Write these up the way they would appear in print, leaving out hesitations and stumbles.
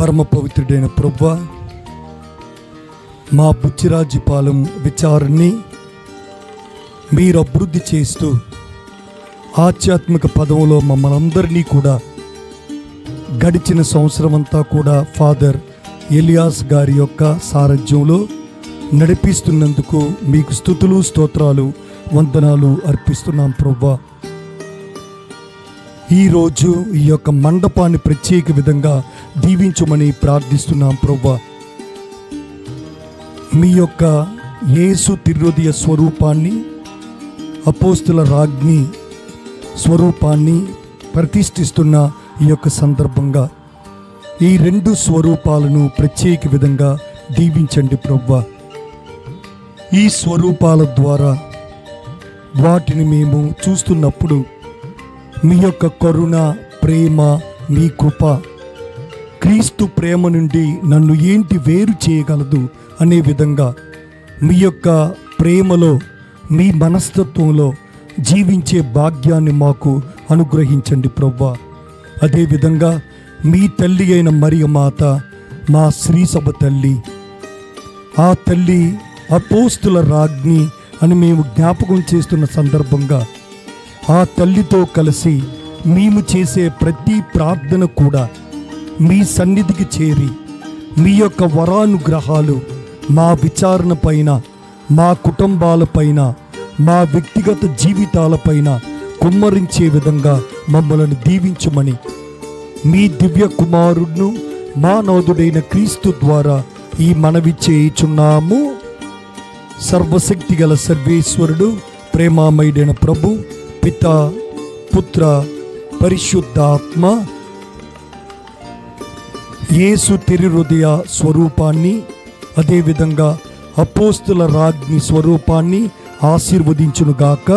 పరమ పవిత్రుడైన ప్రభువా, మా బుచ్చిరాజుపాలెం విచారణని మీరు అభివృద్ధి చేస్తూ ఆధ్యాత్మిక పదంలో మమ్మల్ని అందరినీ కూడా గడిచిన సంవత్సరం అంతా కూడా ఫాదర్ ఎలియాస్ గారి యొక్క సారథ్యంలో నడిపిస్తున్నందుకు మీకు స్తుతులు, స్తోత్రాలు, వందనాలు అర్పిస్తున్నాం ప్రభువా. ఈరోజు ఈ యొక్క మండపాన్ని ప్రత్యేక విధంగా దీవించమని ప్రార్థిస్తున్నాం ప్రభువా. మీ యొక్క యేసు తిరుహృదయ స్వరూపాన్ని, అపోస్తుల రాజ్ఞి స్వరూపాన్ని ప్రతిష్ఠిస్తున్న ఈ యొక్క సందర్భంగా ఈ రెండు స్వరూపాలను ప్రత్యేక విధంగా దీవించండి ప్రభువా. ఈ స్వరూపాల ద్వారా వాటిని మేము చూస్తున్నప్పుడు మీ యొక్క కరుణ, ప్రేమ, మీ కృప, క్రీస్తు ప్రేమ నుండి నన్ను ఏంటి వేరు చేయగలదు అనే విధంగా మీ యొక్క ప్రేమలో, మీ మనస్తత్వంలో జీవించే భాగ్యాన్ని మాకు అనుగ్రహించండి ప్రభువా. అదేవిధంగా మీ తల్లి అయిన మరియమాత, మా శ్రీసభ తల్లి, ఆ తల్లి అపోస్తుల రాజ్ఞి అని మేము జ్ఞాపకం చేస్తున్న సందర్భంగా ఆ తల్లితో కలిసి మేము చేసే ప్రతి ప్రార్థన కూడా మీ సన్నిధికి చేరి మీ యొక్క వరానుగ్రహాలు మా విచారణ పైన, మా కుటుంబాలపైన, మా వ్యక్తిగత జీవితాలపైన కుమ్మరించే విధంగా మమ్మల్ని దీవించమని మీ దివ్య కుమారుడును మా నాథుడైన క్రీస్తు ద్వారా ఈ మనవి చేయుచున్నాము. సర్వశక్తి గల సర్వేశ్వరుడు, ప్రేమామయుడైన ప్రభు, పిత, పుత్ర, పరిశుద్ధాత్మ యేసు తిరుహృదయ స్వరూపాన్ని, అదేవిధంగా అపోస్తుల రాజ్ఞి స్వరూపాన్ని ఆశీర్వదించునుగాక.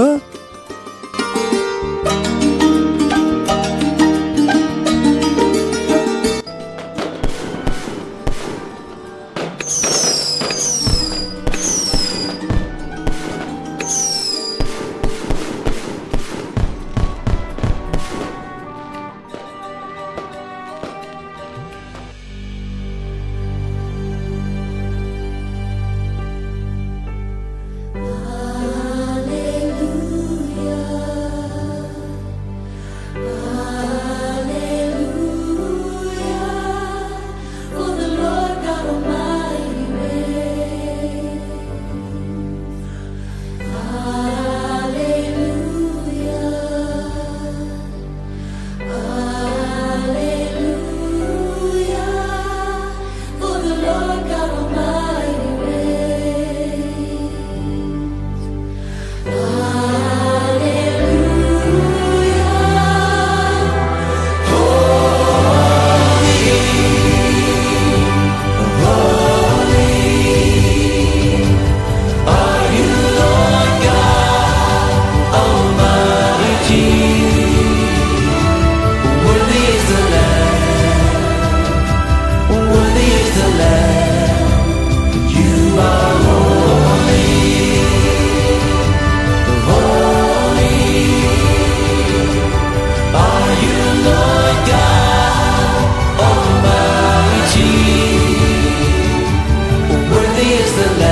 Is the